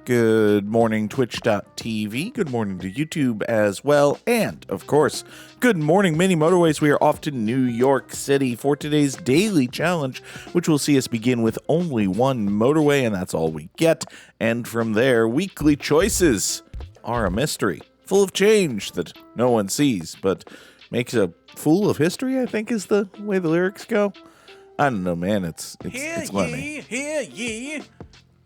Good morning, Twitch.tv. Good morning to YouTube as well. And, of course, good morning, Mini Motorways. We are off to New York City for today's daily challenge, which will see us begin with only one motorway, and that's all we get. And from there, weekly choices are a mystery, full of change that no one sees, but makes a fool of history, I think is the way the lyrics go. I don't know, man. It's Lemmy. Hear ye.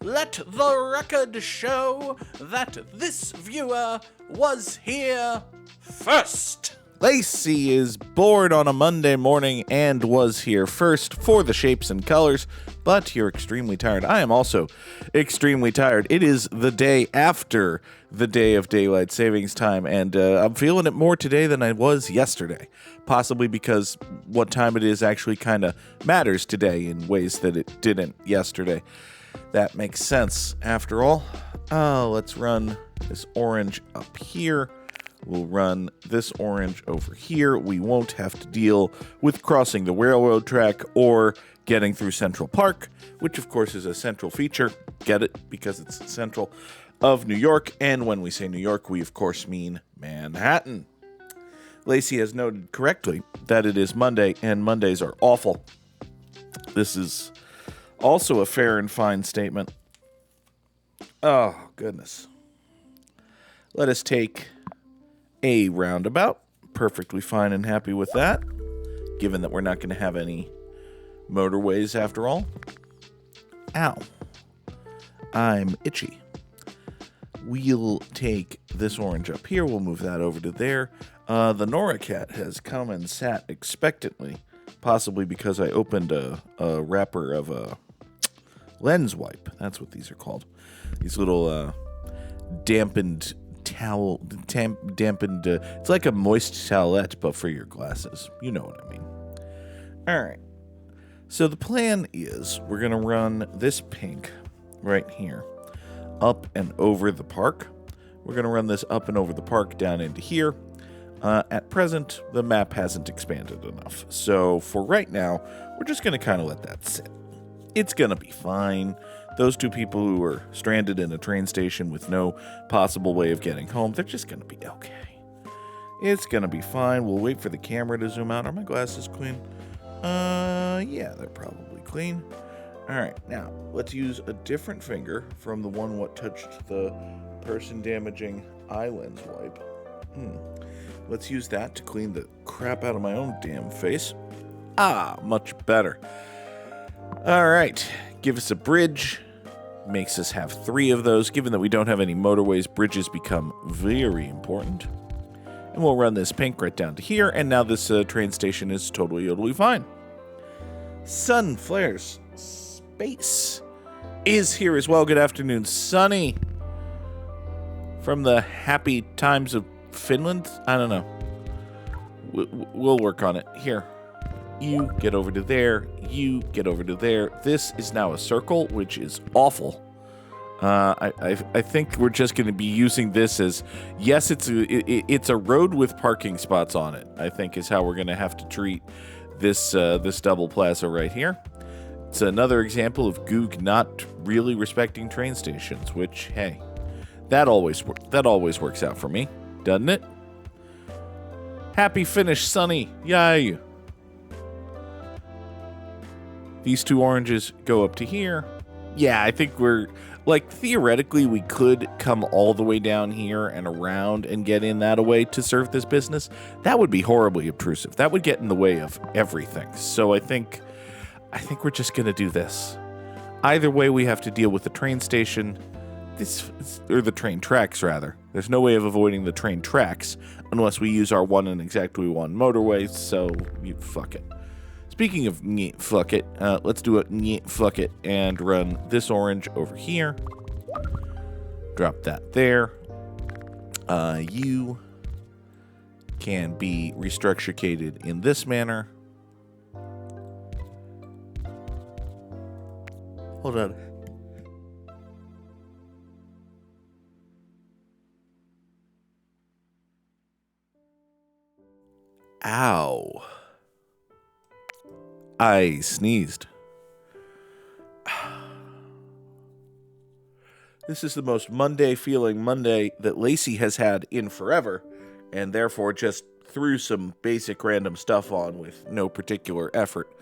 Let the record show that this viewer was here first. Lacey is born on a Monday morning and was here first for the shapes and colors, but you're extremely tired. I am also extremely tired. It is the day after the day of daylight savings time, and I'm feeling it more today than I was yesterday. Possibly because what time it is actually kind of matters today in ways that it didn't yesterday. That makes sense after all. Let's run this orange up here. We'll run this orange over here. We won't have to deal with crossing the railroad track or getting through Central Park, which of course is a central feature. Get it? Because it's central of New York. And when we say New York, we of course mean Manhattan. Lacey has noted correctly that it is Monday, and Mondays are awful. This is also a fair and fine statement. Oh, goodness. Let us take a roundabout. Perfectly fine and happy with that, given that we're not going to have any motorways after all. Ow. I'm itchy. We'll take this orange up here. We'll move that over to there. The Nora cat has come and sat expectantly, possibly because I opened a wrapper of a lens wipe. That's what these are called. These little dampened towel, it's like a moist towelette, but for your glasses. You know what I mean. All right. So the plan is we're going to run this pink right here up and over the park. We're going to run this up and over the park down into here. At present, the map hasn't expanded enough. So for right now, we're just going to kind of let that sit. It's going to be fine. Those two people who are stranded in a train station with no possible way of getting home, they're just going to be okay. It's going to be fine. We'll wait for the camera to zoom out. Are my glasses clean? Yeah, they're probably clean. All right, now let's use a different finger from the one what touched the person-damaging eye lens wipe. Let's use that to clean the crap out of my own damn face. Much better. All right, give us a bridge. Makes us have 3 of those. Given that we don't have any motorways, bridges become very important. And we'll run this pink right down to here, and now this train station is totally fine. Sun Flares Space is here as well. Good afternoon, Sunny. From the happy times of Finland? I don't know. We'll work on it. Here. You get over to there. You get over to there. This is now a circle, which is awful. I think we're just going to be using this as, yes, it's a road with parking spots on it, I think is how we're going to have to treat this double plaza right here. It's another example of Goog not really respecting train stations, which, hey, that always works out for me, doesn't it? Happy finish, Sunny. Yay. These 2 oranges go up to here. Yeah, I think we're, like, theoretically, we could come all the way down here and around and get in that way to serve this business. That would be horribly obtrusive. That would get in the way of everything. So I think we're just going to do this. Either way, we have to deal with the train station, or the train tracks, rather. There's no way of avoiding the train tracks unless we use our one and exactly one motorway, so fuck it. Speaking of fuck it, let's do a fuck it and run this orange over here. Drop that there. You can be restructured in this manner. Hold on. Ow. I sneezed. This is the most Monday feeling Monday that Lacey has had in forever, and therefore just threw some basic random stuff on with no particular effort.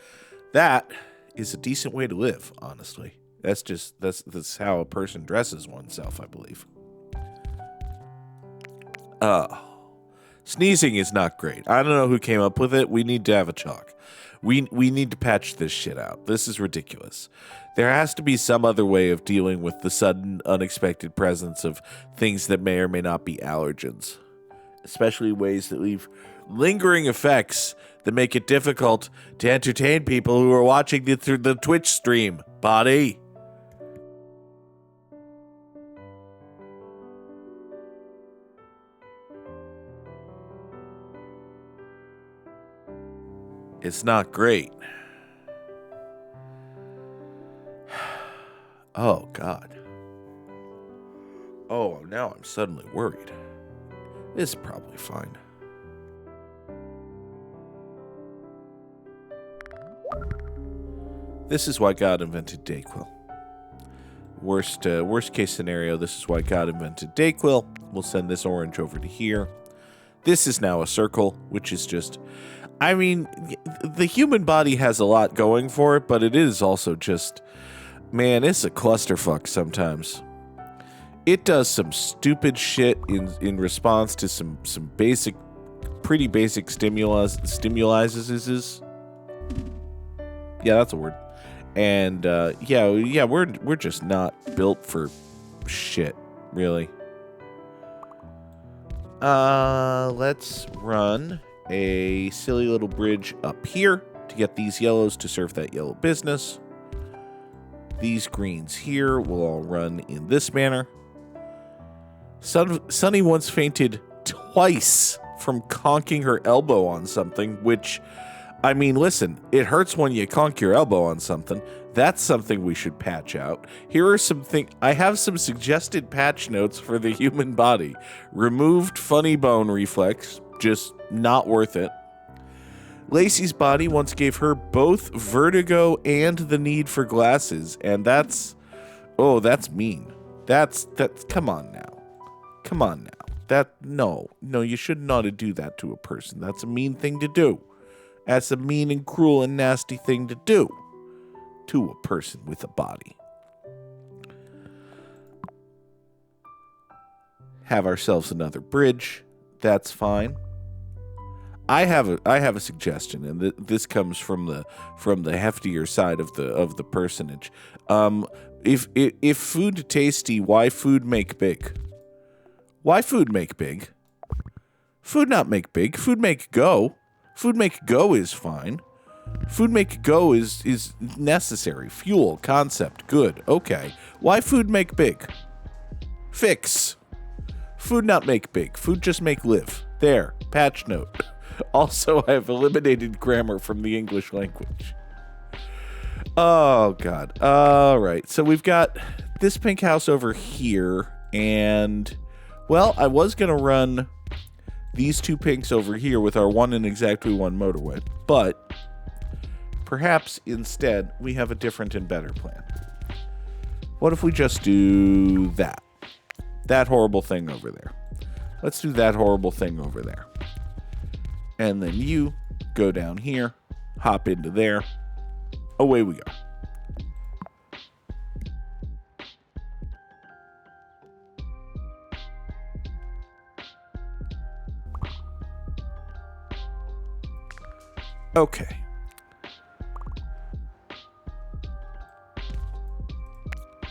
That is a decent way to live, honestly. That's how a person dresses oneself, I believe. Sneezing is not great. I don't know who came up with it. We need to have a chalk. We need to patch this shit out. This is ridiculous. There has to be some other way of dealing with the sudden, unexpected presence of things that may or may not be allergens, especially ways that leave lingering effects that make it difficult to entertain people who are watching it through the Twitch stream. Body. It's not great. Oh, God. Oh, now I'm suddenly worried. This is probably fine. This is why God invented Dayquil. Worst case scenario, this is why God invented Dayquil. We'll send this orange over to here. This is now a circle, which is just... I mean, the human body has a lot going for it, but it is also just... Man, it's a clusterfuck sometimes. It does some stupid shit in response to some basic, pretty basic stimuli. Yeah, that's a word. And yeah, we're just not built for shit, really. Let's run a silly little bridge up here to get these yellows to serve that yellow business. These greens here will all run in this manner. Sunny once fainted twice from conking her elbow on something, which, I mean, listen, it hurts when you conk your elbow on something. That's something we should patch out. Here are some things. I have some suggested patch notes for the human body. Removed funny bone reflex, just not worth it. Lacey's body once gave her both vertigo and the need for glasses, and that's mean. That's come on now. No, you shouldn't ought to do that to a person. That's a mean thing to do. That's a mean and cruel and nasty thing to do to a person with a body. Have ourselves another bridge. That's fine. I have a suggestion, and this comes from the heftier side of the personage. If food tasty, why food make big? Why food make big? Food not make big. Food make go. Food make go is fine. Food make go is necessary. Fuel, concept, good. Okay. Why food make big? Fix. Food not make big. Food just make live. There. Patch note. Also, I've eliminated grammar from the English language. Oh, God. All right. So we've got this pink house over here. And, well, I was going to run these two pinks over here with our one and exactly one motorway. But perhaps instead we have a different and better plan. What if we just do that? That horrible thing over there. Let's do that horrible thing over there. And then you go down here, hop into there. Away we go. Okay.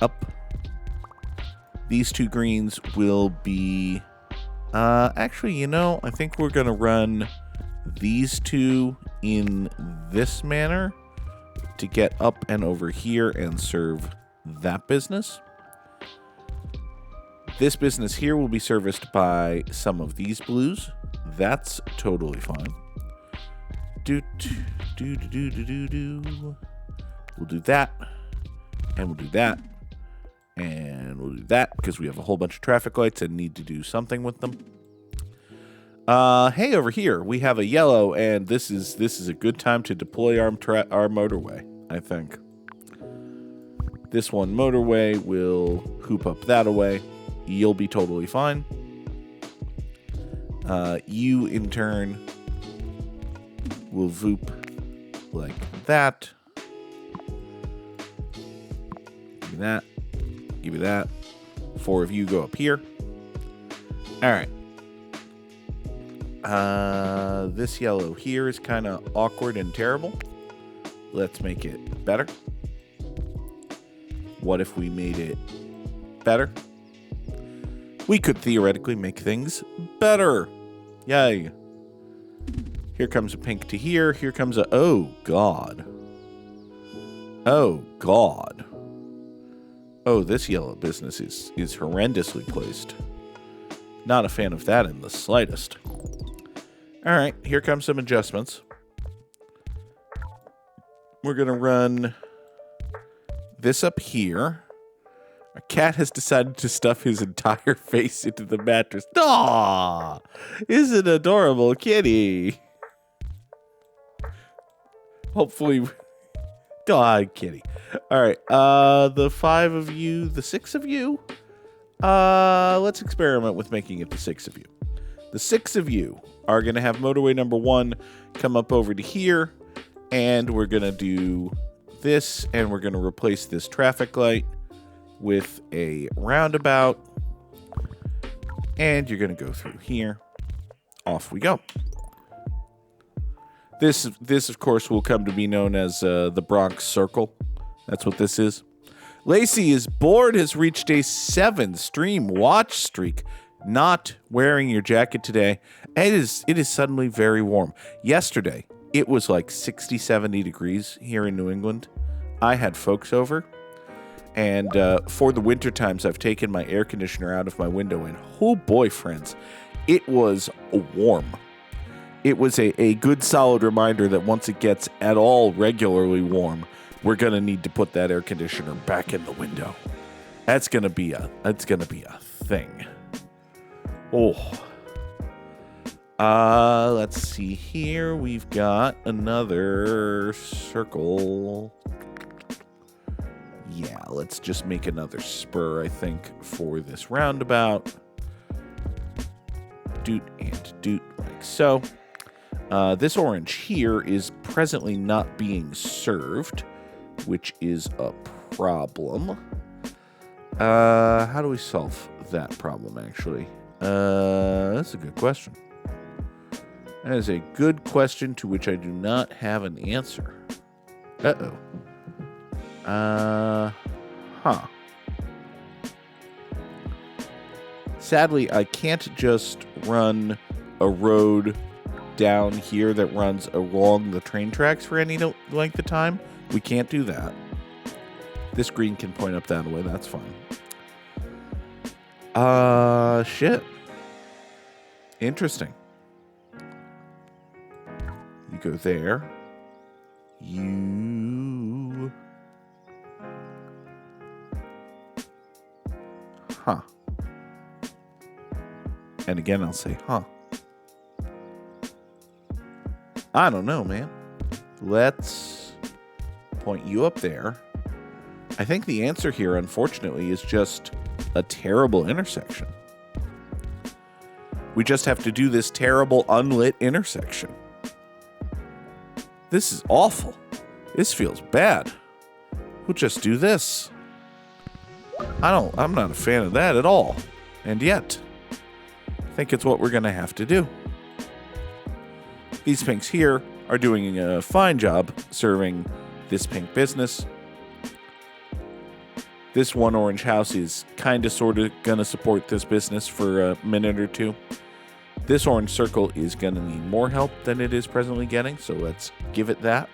Up. These two greens will be... actually, I think we're going to run these two in this manner to get up and over here and serve that business. This business here will be serviced by some of these blues. That's totally fine. We'll do that, and we'll do that, and we'll do that because we have a whole bunch of traffic lights and need to do something with them. Hey, over here we have a yellow, and this is a good time to deploy our motorway, I think. This one motorway will hoop up that away. You'll be totally fine. You, in turn, will voop like that. Give me that. Give me that. 4 of you go up here. All right. This yellow here is kind of awkward and terrible. Let's make it better. What if we made it better? We could theoretically make things better. Yay. Here comes a pink to here. Here comes a... Oh, God. Oh, God. Oh, this yellow business is horrendously placed. Not a fan of that in the slightest. All right, here comes some adjustments. We're going to run this up here. Our cat has decided to stuff his entire face into the mattress. Aw! Is an adorable kitty. Hopefully... God, kitty. All right, the 5 of you, the 6 of you. Let's experiment with making it the 6 of you. The 6 of you are going to have motorway number 1 come up over to here, and we're going to do this, and we're going to replace this traffic light with a roundabout, and you're going to go through here. Off we go. This, of course, will come to be known as the Bronx Circle. That's what this is. Lacey is bored, has reached a 7-stream watch streak. Not wearing your jacket today. It is suddenly very warm. Yesterday, it was like 60, 70 degrees here in New England. I had folks over. And for the winter times, I've taken my air conditioner out of my window. And oh boy, friends, it was warm. It was a good solid reminder that once it gets at all regularly warm, we're going to need to put that air conditioner back in the window. That's going to be a thing. Oh. Let's see here. We've got another circle. Yeah, let's just make another spur, I think, for this roundabout. Doot and doot like so. This orange here is presently not being served, which is a problem. How do we solve that problem, actually? That's a good question. That is a good question to which I do not have an answer. Uh-oh. Huh. Sadly, I can't just run a road down here that runs along the train tracks for any length of time. We can't do that. This green can point up that way. That's fine. Shit. Interesting. You go there. You... Huh. And again, I'll say, huh. I don't know, man. Let's point you up there. I think the answer here, unfortunately, is just a terrible intersection. We just have to do this terrible unlit intersection. This is awful. This feels bad. We'll just do this. I'm not a fan of that at all. And yet, I think it's what we're going to have to do. These pinks here are doing a fine job serving this pink business. This one orange house is kind of sort of going to support this business for a minute or two. This orange circle is going to need more help than it is presently getting, so let's give it that.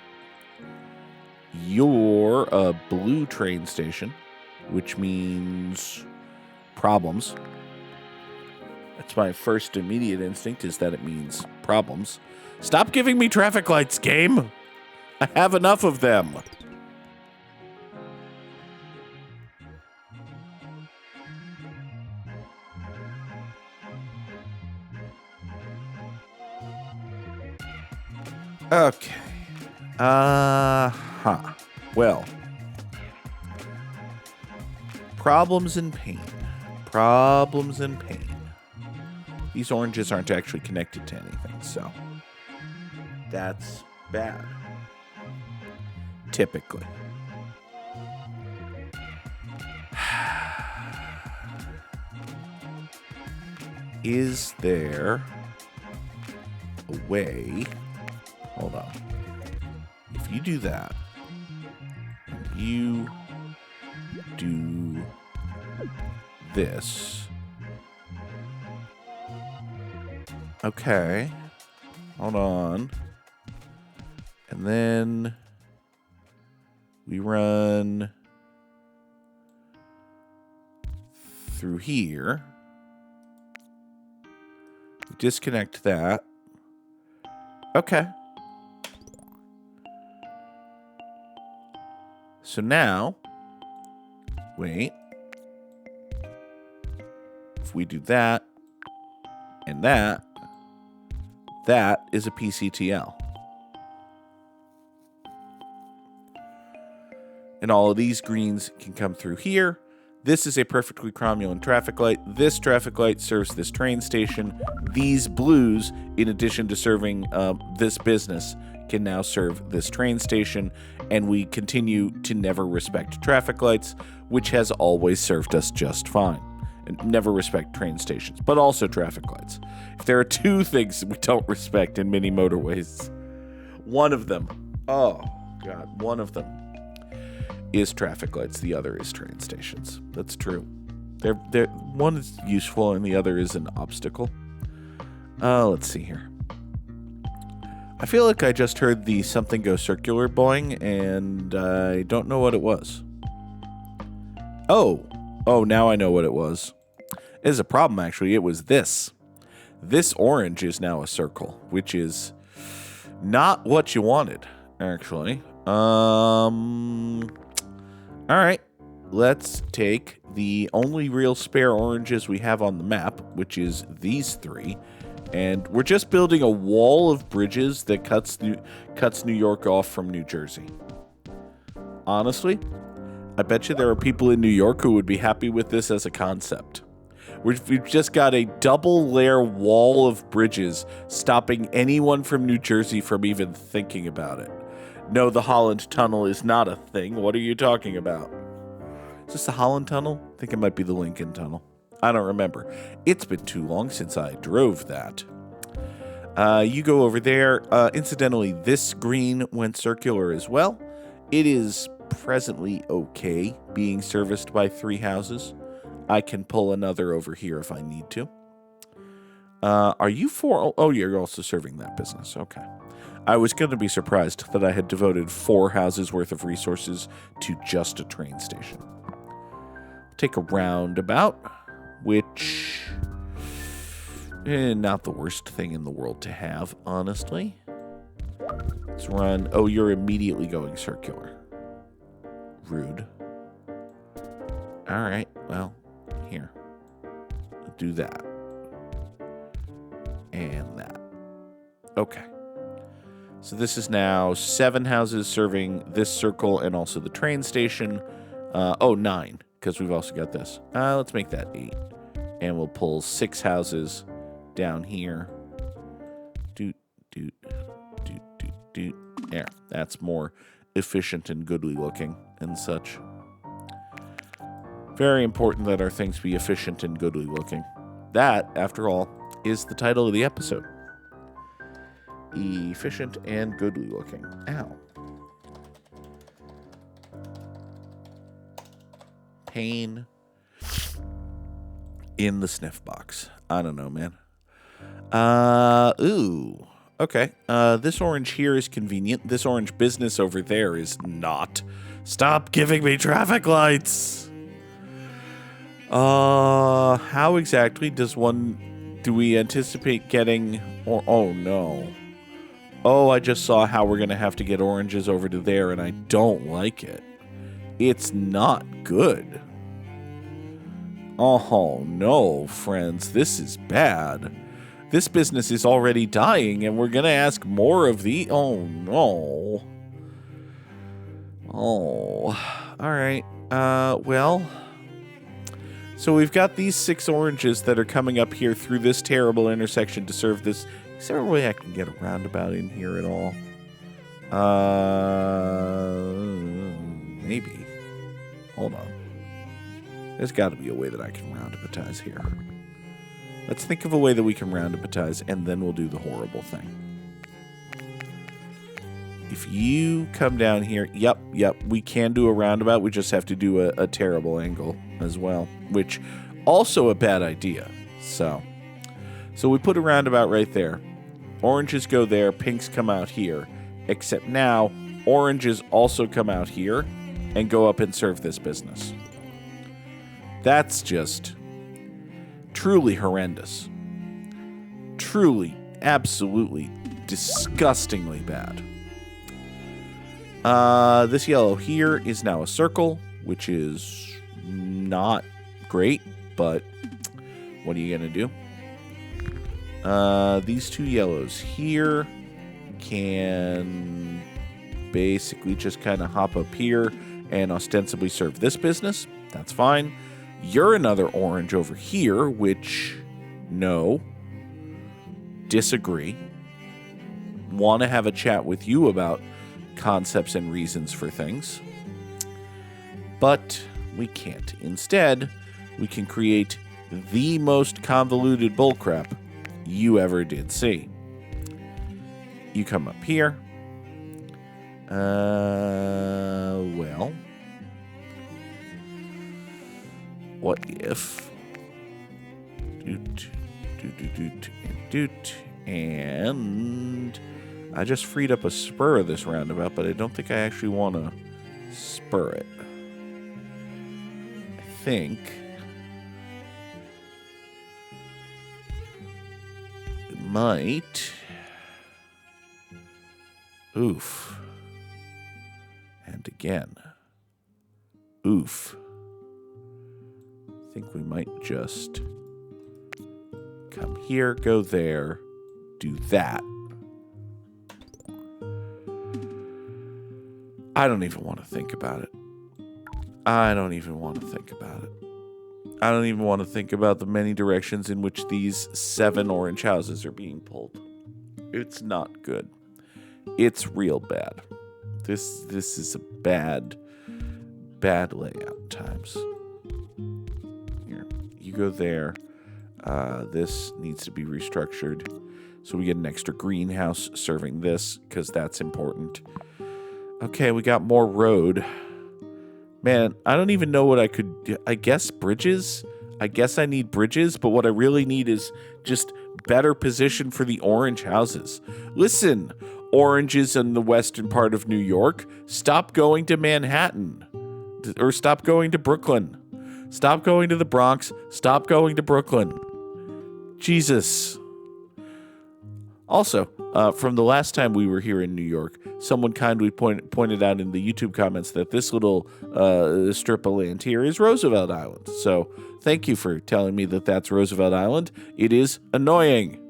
You're a blue train station, which means problems. That's my first immediate instinct, is that it means problems. Stop giving me traffic lights, game! I have enough of them. Okay. Well. Problems and pain. Problems and pain. These oranges aren't actually connected to anything, so that's bad. Typically. Is there a way? Hold on. If you do that, and you do this. Okay. Hold on. And then we run through here. We disconnect that. Okay. So now, wait. If we do that and that, that is a PCTL. And all of these greens can come through here. This is a perfectly cromulent traffic light. This traffic light serves this train station. These blues, in addition to serving this business, can now serve this train station. And we continue to never respect traffic lights, which has always served us just fine. And never respect train stations, but also traffic lights. If there are two things we don't respect in many motorways, one of them, oh God, one of them is traffic lights. The other is train stations. That's true. They're one is useful and the other is an obstacle. Let's see here. I feel like I just heard the something go circular boing, and I don't know what it was. Oh, now I know what it was. It's a problem, actually. It was this. This orange is now a circle, which is not what you wanted, actually. All right. Let's take the only real spare oranges we have on the map, which is these three, and we're just building a wall of bridges that cuts New York off from New Jersey. Honestly, I bet you there are people in New York who would be happy with this as a concept. We've just got a double layer wall of bridges stopping anyone from New Jersey from even thinking about it. No, the Holland Tunnel is not a thing. What are you talking about? Is this the Holland Tunnel? I think it might be the Lincoln Tunnel. I don't remember. It's been too long since I drove that. You go over there. Incidentally, this green went circular as well. It is presently okay being serviced by 3 houses. I can pull another over here if I need to. Are you for... Oh, you're also serving that business. Okay. I was going to be surprised that I had devoted 4 houses worth of resources to just a train station. Take a roundabout, which... not the worst thing in the world to have, honestly. Let's run... Oh, you're immediately going circular. Rude. All right, well... Here. Do that. And that. Okay. So this is now 7 houses serving this circle and also the train station. 9, because we've also got this. Let's make that 8. And we'll pull 6 houses down here. Doot. There. That's more efficient and goodly looking and such. Very important that our things be efficient and goodly looking. That, after all, is the title of the episode. Efficient and goodly looking. Ow. Pain in the sniff box. I don't know, man. Ooh. Okay. This orange here is convenient. This orange business over there is not. Stop giving me traffic lights! How exactly do we anticipate getting, oh no. Oh, I just saw how we're going to have to get oranges over to there, and I don't like it. It's not good. Oh no, friends, this is bad. This business is already dying, and we're going to ask more of the, oh no. Oh, all right. Well... So we've got these 6 oranges that are coming up here through this terrible intersection to serve this. Is there a way I can get a roundabout in here at all? Maybe. Hold on. There's got to be a way that I can roundaboutize here. Let's think of a way that we can roundaboutize, and then we'll do the horrible thing. If you come down here, yep, we can do a roundabout. We just have to do a terrible angle as well, which also a bad idea. So we put a roundabout right there. Oranges go there, pinks come out here. Except now, oranges also come out here and go up and serve this business. That's just truly horrendous. Truly, absolutely, disgustingly bad. This yellow here is now a circle, which is not great, but what are you going to do? These 2 yellows here can basically just kind of hop up here and ostensibly serve this business. That's fine. You're another orange over here, which, no, disagree. Want to have a chat with you about concepts and reasons for things. But we can't. Instead, we can create the most convoluted bullcrap you ever did see. You come up here. Well, what if and I just freed up a spur of this roundabout, but I don't think I actually want to spur it. I think it might. Oof. And again. Oof. I think we might just come here, go there, do that. I don't even want to think about it. I don't even want to think about it. I don't even want to think about the many directions in which these 7 orange houses are being pulled. It's not good. It's real bad. This is a bad layout at times. Here, you go there. This needs to be restructured. So we get an extra greenhouse serving this, because that's important. Okay, we got more road. Man, I don't even know what I could do. I guess bridges? I guess I need bridges, but what I really need is just better position for the orange houses. Listen, oranges in the western part of New York, stop going to Manhattan. Or stop going to Brooklyn. Stop going to the Bronx. Stop going to Brooklyn. Jesus. Also, from the last time we were here in New York, someone kindly pointed out in the YouTube comments that this little strip of land here is Roosevelt Island. So thank you for telling me that that's Roosevelt Island. It is annoying.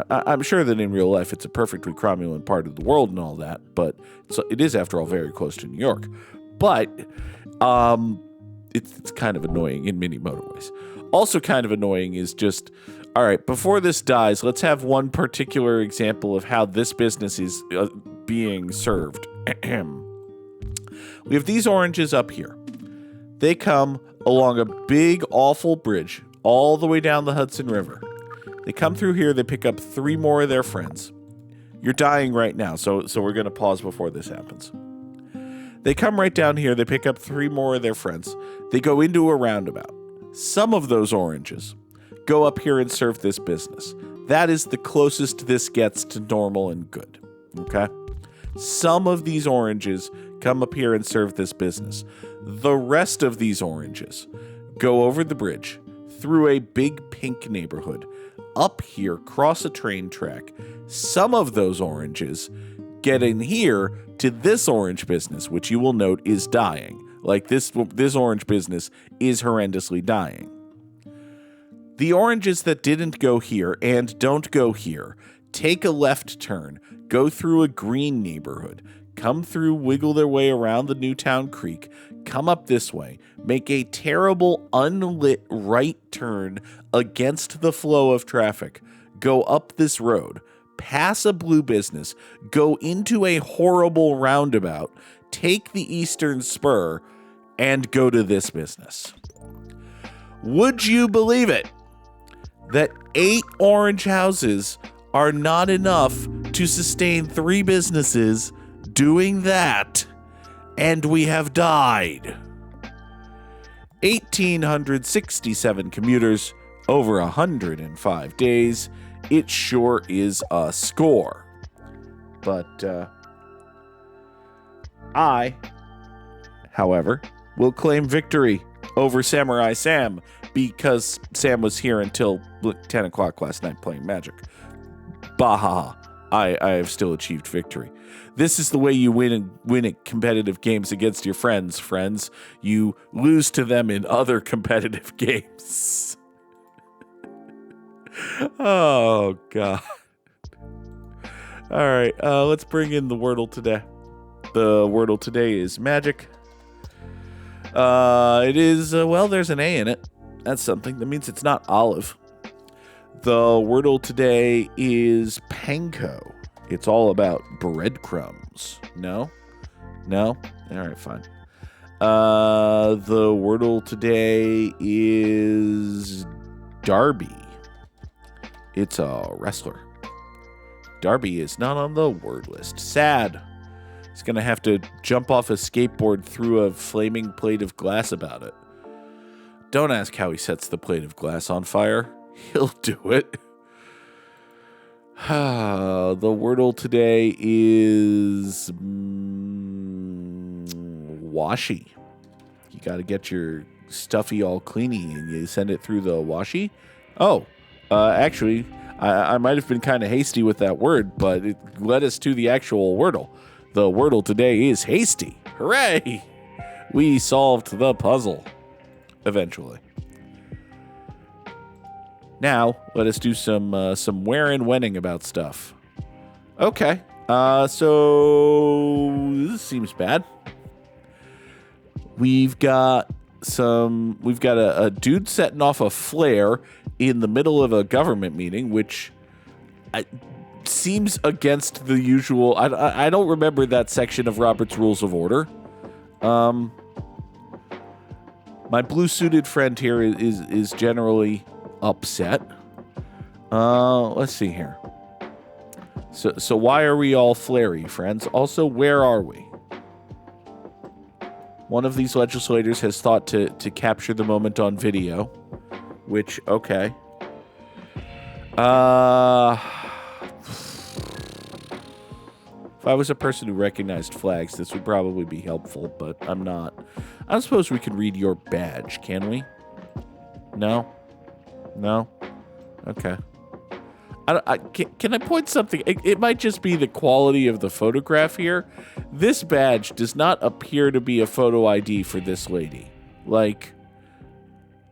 I'm sure that in real life it's a perfectly cromulent part of the world and all that, but it is, after all, very close to New York. But it's kind of annoying in many motorways. Also kind of annoying is just... All right, before this dies, let's have one particular example of how this business is being served. We have these oranges up here. They come along a big, awful bridge all the way down the Hudson River. They come through here. They pick up 3 more of their friends. You're dying right now, so we're going to pause before this happens. They come right down here. They pick up 3 more of their friends. They go into a roundabout. Some of those oranges go up here and serve this business. That is the closest this gets to normal and good. Okay? Some of these oranges come up here and serve this business. The rest of these oranges go over the bridge, through a big pink neighborhood, up here, cross a train track. Some of those oranges get in here to this orange business, which you will note is dying. Like this orange business is horrendously dying. The oranges that didn't go here and don't go here take a left turn, go through a green neighborhood, come through, wiggle their way around the Newtown Creek, come up this way, make a terrible unlit right turn against the flow of traffic, go up this road, pass a blue business, go into a horrible roundabout, take the Eastern Spur, and go to this business. Would you believe it that 8 orange houses are not enough to sustain 3 businesses doing that, and we have died? 1,867 commuters over 105 days. It sure is a score. But I, however, will claim victory over Samurai Sam because Sam was here until 10 o'clock last night playing Magic. Baha! I have still achieved victory. This is the way you win at competitive games against your friends. You lose to them in other competitive games. Oh, God. All right, let's bring in the Wordle today. The Wordle today is magic. It is, well, there's an A in it. That's something. That means it's not olive. The Wordle today is panko. It's all about breadcrumbs. No? All right, fine. The Wordle today is Darby. It's a wrestler. Darby is not on the word list. Sad. He's going to have to jump off a skateboard through a flaming plate of glass about it. Don't ask how he sets the plate of glass on fire. He'll do it. The Wordle today is washi. You got to get your stuffy all cleany and you send it through the washi. Oh, actually, I might have been kind of hasty with that word, but it led us to the actual Wordle. The Wordle today is hasty. Hooray! We solved the puzzle. Eventually. Now, let us do some where and whenning about stuff. Okay. So this seems bad. We've got a dude setting off a flare in the middle of a government meeting, which seems against the usual. I don't remember that section of Robert's Rules of Order. My blue suited friend here is generally upset. Let's see here. So why are we all flary, friends? Also, where are we? One of these legislators has thought to capture the moment on video, which, okay. If I was a person who recognized flags, this would probably be helpful, but I'm not. I don't suppose we can read your badge, can we? No? Okay. Can I point something? It might just be the quality of the photograph here. This badge does not appear to be a photo ID for this lady. Like,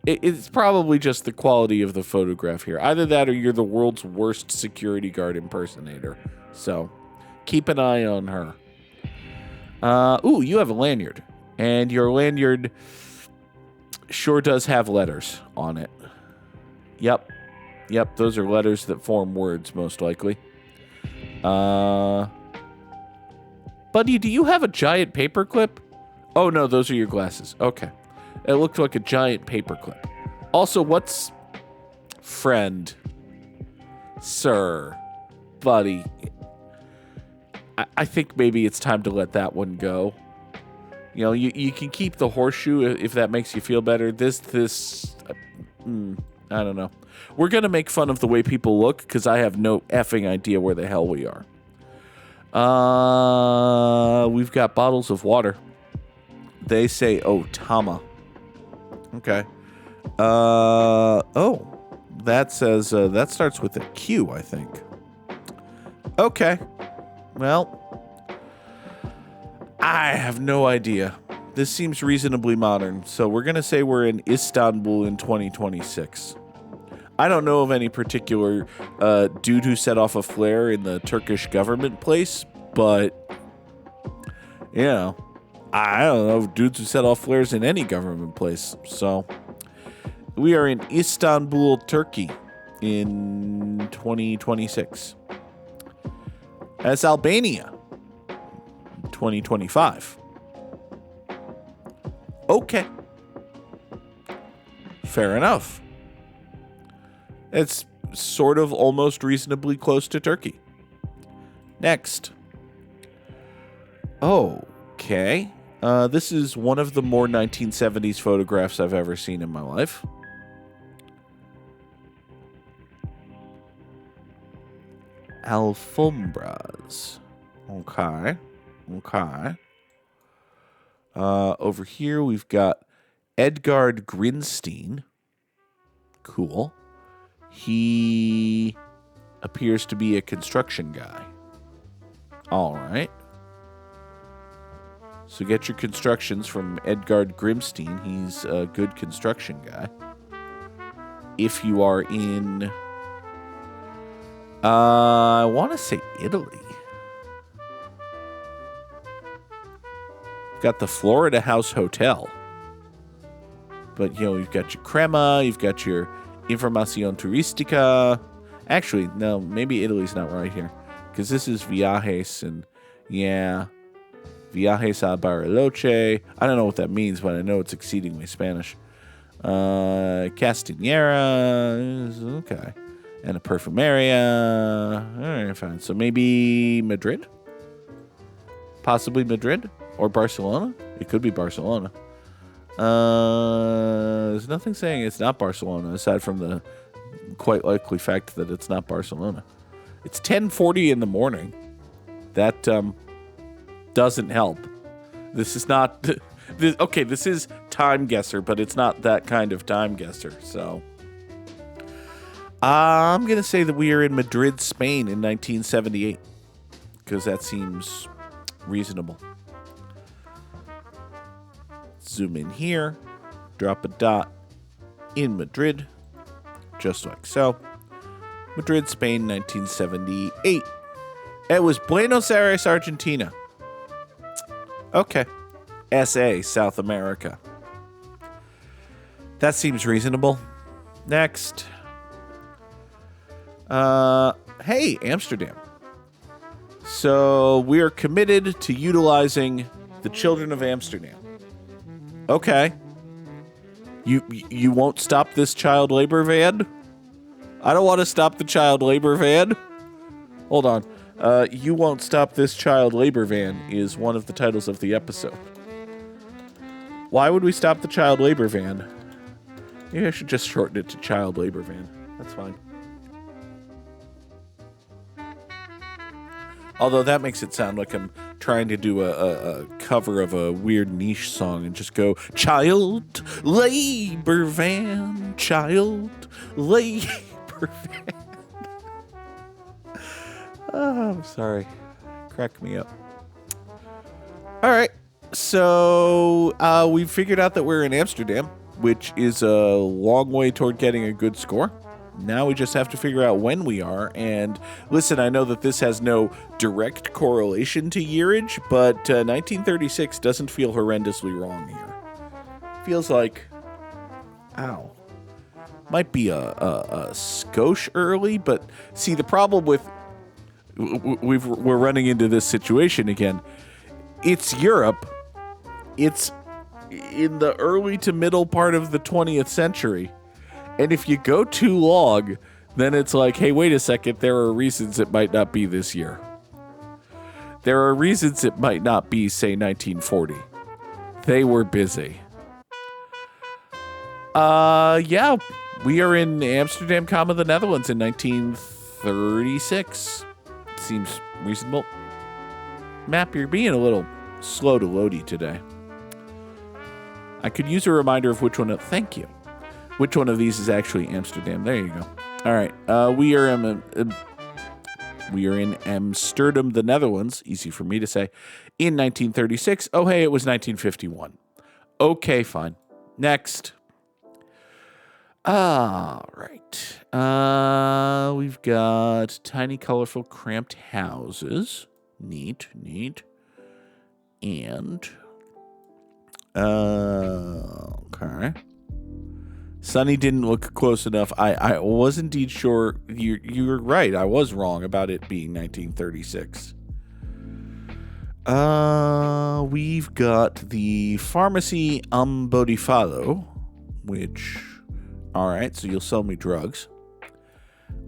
it's probably just the quality of the photograph here. Either that or you're the world's worst security guard impersonator. So, keep an eye on her. Ooh, you have a lanyard. And your lanyard sure does have letters on it. Yep, those are letters that form words, most likely. Buddy, do you have a giant paperclip? Oh, no, those are your glasses. Okay. It looked like a giant paperclip. Also, what's friend? Sir? Buddy? I think maybe it's time to let that one go. You know, you can keep the horseshoe if that makes you feel better. I don't know. We're going to make fun of the way people look because I have no effing idea where the hell we are. We've got bottles of water. They say Otama. Okay. That says, that starts with a Q, I think. Okay. Well, I have no idea. This seems reasonably modern, so we're going to say we're in Istanbul in 2026. I don't know of any particular dude who set off a flare in the Turkish government place, but you know, I don't know, dudes who set off flares in any government place. So we are in Istanbul, Turkey in 2026. That's Albania, 2025. Okay. Fair enough. It's sort of almost reasonably close to Turkey. Next. Okay. This is one of the more 1970s photographs I've ever seen in my life. Alfombras. Okay. Over here we've got Edgard Grinstein. Cool. He appears to be a construction guy. All right. So get your constructions from Edgard Grimstein. He's a good construction guy. If you are in, I want to say Italy. Got the Florida House Hotel. But, you know, you've got your Crema, you've got your Información Turística. Actually, no, maybe Italy's not right here. Because this is Viajes, and yeah, Viajes a Bariloche. I don't know what that means, but I know it's exceedingly Spanish. Castiñera is okay. And a Perfumeria. All right, fine. So maybe Madrid? Possibly Madrid? Or Barcelona? It could be Barcelona. There's nothing saying it's not Barcelona, aside from the quite likely fact that it's not Barcelona. It's 10:40 in the morning. That doesn't help. This is not... Okay, this is Time Guesser, but it's not that kind of Time Guesser, so... I'm going to say that we are in Madrid, Spain in 1978, because that seems reasonable. Zoom in here, drop a dot in Madrid, just like so. Madrid, Spain, 1978. It was Buenos Aires, Argentina. Okay. SA, South America. That seems reasonable. Next. Hey, Amsterdam. So we are committed to utilizing the children of Amsterdam. Okay. You won't stop this child labor van? I don't want to stop the child labor van. Hold on. You won't stop this child labor van is one of the titles of the episode. Why would we stop the child labor van? Maybe I should just shorten it to child labor van. That's fine. Although that makes it sound like I'm trying to do a cover of a weird niche song and just go, child labor van, child labor van. Oh, I'm sorry. Crack me up. All right. So we figured out that we're in Amsterdam, which is a long way toward getting a good score. Now we just have to figure out when we are. And listen, I know that this has no direct correlation to yearage, but 1936 doesn't feel horrendously wrong here. Feels like, ow, might be a skosh early, but see, the problem with we're running into this situation again. It's Europe. It's in the early to middle part of the 20th century. And if you go too long, then it's like, hey, wait a second, there are reasons it might not be this year. There are reasons it might not be, say, 1940. They were busy. Yeah, we are in Amsterdam, the Netherlands in 1936. Seems reasonable. Map, you're being a little slow to loady today. I could use a reminder of which one. Thank you. Which one of these is actually Amsterdam? There you go. All right. We are in Amsterdam, the Netherlands. Easy for me to say. In 1936. Oh, hey, it was 1951. Okay, fine. Next. All right. We've got tiny, colorful, cramped houses. Neat. And okay. Sonny didn't look close enough. I was indeed sure. You were right. I was wrong about it being 1936. We've got the pharmacy Ambodifalo, which, all right, so you'll sell me drugs.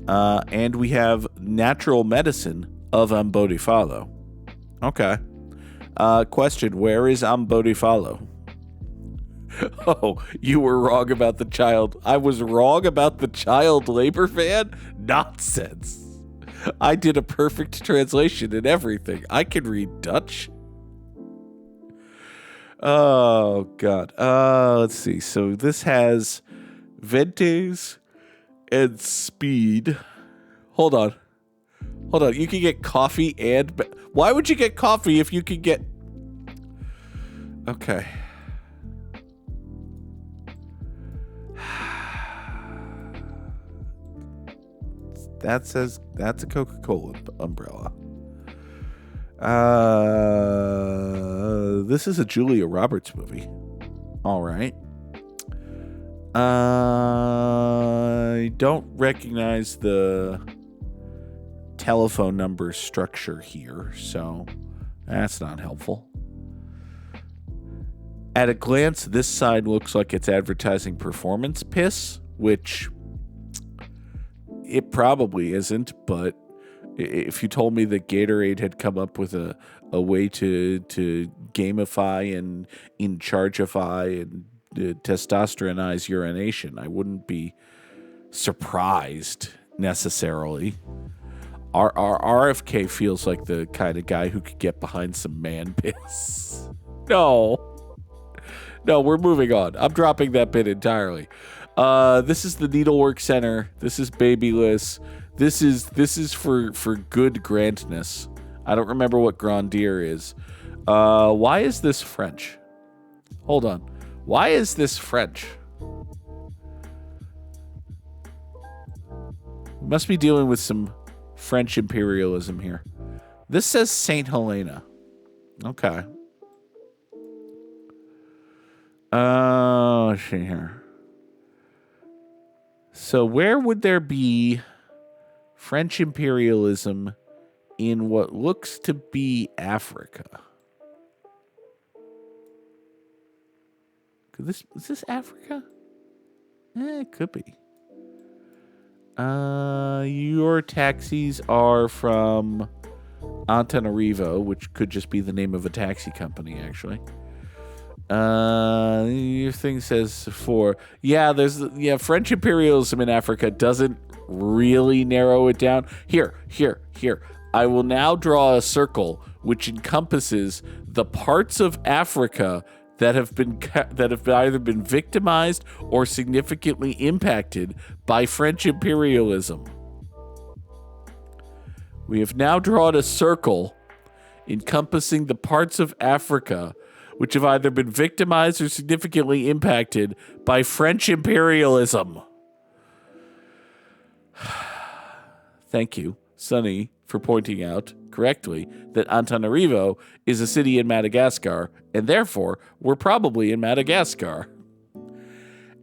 And we have natural medicine of Ambodifalo. Okay. Question, where is Ambodifalo? Oh, you were wrong about the child. I was wrong about the child labor van? Nonsense. I did a perfect translation and everything. I can read Dutch. Oh, God. Let's see. So this has Ventes and Speed. Hold on. You can get coffee and... Why would you get coffee if you could get... Okay. That says that's a Coca-Cola umbrella. This is a Julia Roberts movie. All right. I don't recognize the telephone number structure here, so that's not helpful. At a glance, this sign looks like it's advertising performance piss, which it probably isn't, but if you told me that Gatorade had come up with a way to gamify and in chargeify and testosteronize urination, I wouldn't be surprised necessarily. Our RFK feels like the kind of guy who could get behind some man piss. No, we're moving on. I'm dropping that bit entirely. This is the Needlework Center. This is Babyless. This is for good grandness. I don't remember what grandier is. Why is this French? Hold on. Why is this French? We must be dealing with some French imperialism here. This says Saint Helena. Okay. Let's see here. So where would there be French imperialism in what looks to be Africa? Is this Africa? It could be. Your taxis are from Antananarivo, which could just be the name of a taxi company, actually. Your thing says French imperialism in Africa doesn't really narrow it down. Here. I will now draw a circle which encompasses the parts of Africa that have either been victimized or significantly impacted by French imperialism. We have now drawn a circle encompassing the parts of Africa which have either been victimized or significantly impacted by French imperialism. Thank you, Sonny, for pointing out correctly that Antananarivo is a city in Madagascar, and therefore we're probably in Madagascar.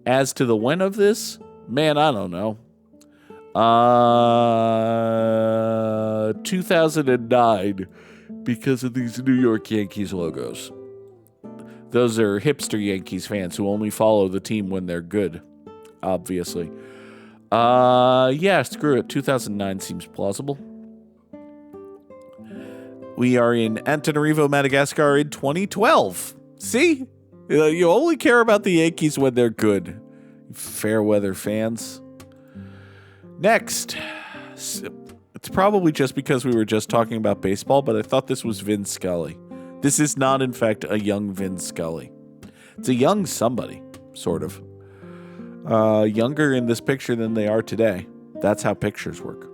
As to the when of this, man, I don't know. 2009, because of these New York Yankees logos. Those are hipster Yankees fans who only follow the team when they're good, obviously. Screw it. 2009 seems plausible. We are in Antananarivo, Madagascar in 2012. See? You only care about the Yankees when they're good. Fair weather fans. Next. It's probably just because we were just talking about baseball, but I thought this was Vin Scully. This is not, in fact, a young Vin Scully. It's a young somebody, sort of. Younger in this picture than they are today. That's how pictures work.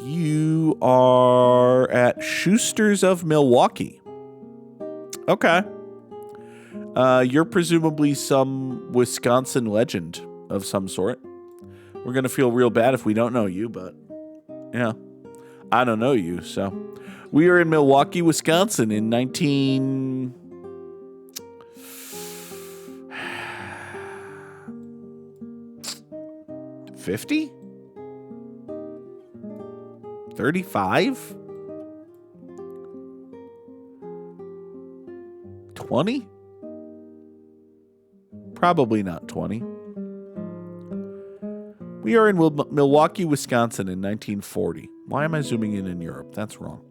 You are at Schuster's of Milwaukee. Okay. You're presumably some Wisconsin legend of some sort. We're going to feel real bad if we don't know you, but yeah. I don't know you, so. We are in Milwaukee, Wisconsin in 1950? 35? 20? Probably not 20. We are in Milwaukee, Wisconsin in 1940. Why am I zooming in Europe? That's wrong.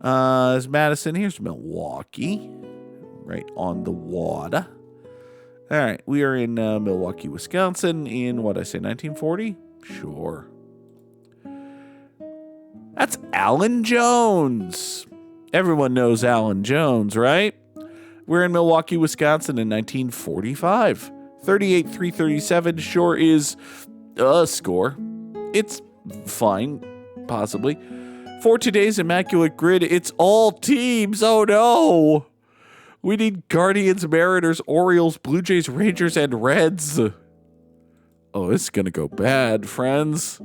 There's Madison. Here's Milwaukee. Right on the water. All right. We are in Milwaukee, Wisconsin in, what I say, 1940? Sure. That's Alan Jones. Everyone knows Alan Jones, right? We're in Milwaukee, Wisconsin in 1945. 38-337 sure is a score. It's fine, possibly. For today's Immaculate Grid, it's all teams. Oh no! We need Guardians, Mariners, Orioles, Blue Jays, Rangers, and Reds. Oh, this is gonna go bad, friends.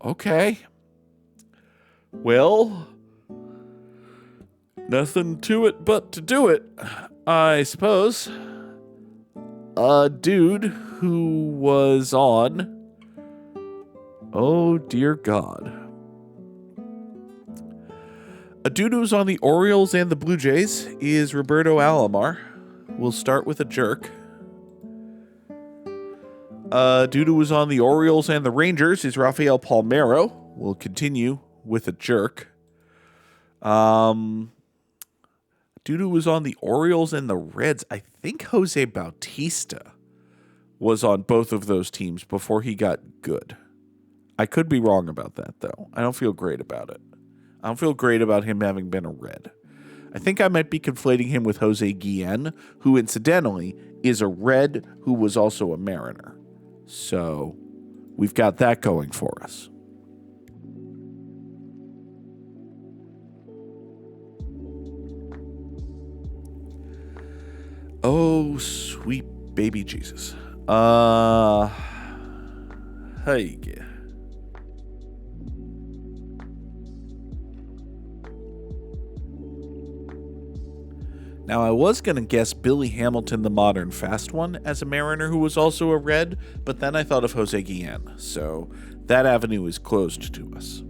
Okay. Well, nothing to it but to do it, I suppose. A dude who was on... Oh, dear God. A dude who was on the Orioles and the Blue Jays is Roberto Alomar. We'll start with a jerk. A dude who was on the Orioles and the Rangers is Rafael Palmeiro. We'll continue with a jerk. Dude who was on the Orioles and the Reds, I think Jose Bautista was on both of those teams before he got good. I could be wrong about that, though. I don't feel great about it. I don't feel great about him having been a Red. I think I might be conflating him with Jose Guillen, who incidentally is a Red who was also a Mariner. So we've got that going for us. Oh, sweet baby Jesus. Hey. Now, I was going to guess Billy Hamilton, the modern fast one, as a Mariner who was also a Red, but then I thought of Jose Guillen, so that avenue is closed to us.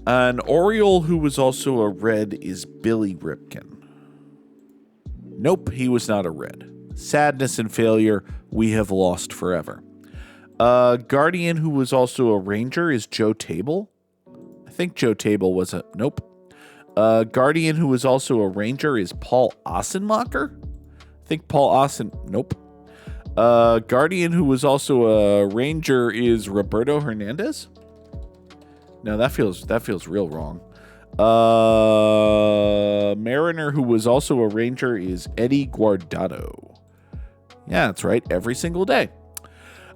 An Oriole who was also a Red is Billy Ripken. Nope, he was not a Red. Sadness and failure, we have lost forever. Guardian who was also a Ranger is Joe Table. I think Joe Table was a... Nope. Guardian who was also a Ranger is Paul Ossenmacher. I think Paul Ossen... Nope. Guardian who was also a Ranger is Roberto Hernandez. No, that feels real wrong. Mariner who was also a Ranger is Eddie Guardado. Yeah, that's right. Every single day.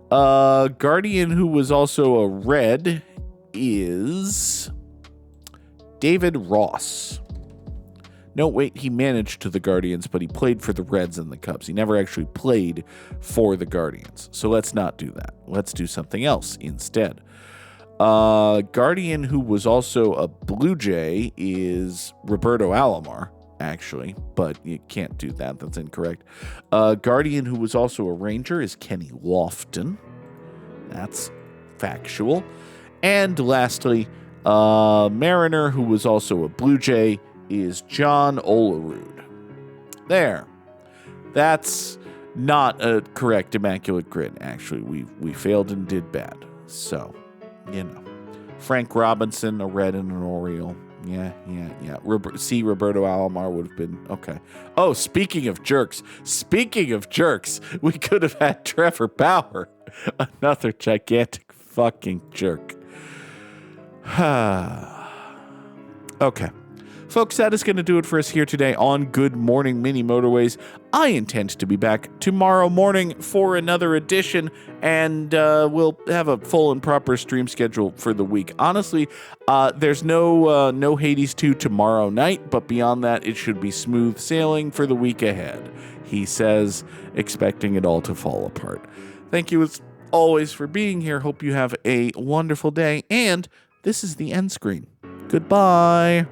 Guardian who was also a Red is David Ross. No, wait, he managed to the Guardians, but he played for the Reds and the Cubs. He never actually played for the Guardians. So let's not do that. Let's do something else instead. Guardian who was also a Blue Jay is Roberto Alomar, actually, but you can't do that. That's incorrect. Guardian who was also a Ranger is Kenny Lofton. That's factual. And lastly, Mariner who was also a Blue Jay is John Olerud. There. That's not a correct Immaculate Grid, actually. We failed and did bad. So, you know. Frank Robinson, a Red and an Oriole. Yeah. Roberto Alomar would have been okay. Oh, speaking of jerks, we could have had Trevor Bauer, another gigantic fucking jerk. Okay. Folks, that is going to do it for us here today on Good Morning Mini Motorways. I intend to be back tomorrow morning for another edition, and we'll have a full and proper stream schedule for the week. Honestly, there's no Hades 2 tomorrow night, but beyond that, it should be smooth sailing for the week ahead, he says, expecting it all to fall apart. Thank you as always for being here. Hope you have a wonderful day. And this is the end screen. Goodbye.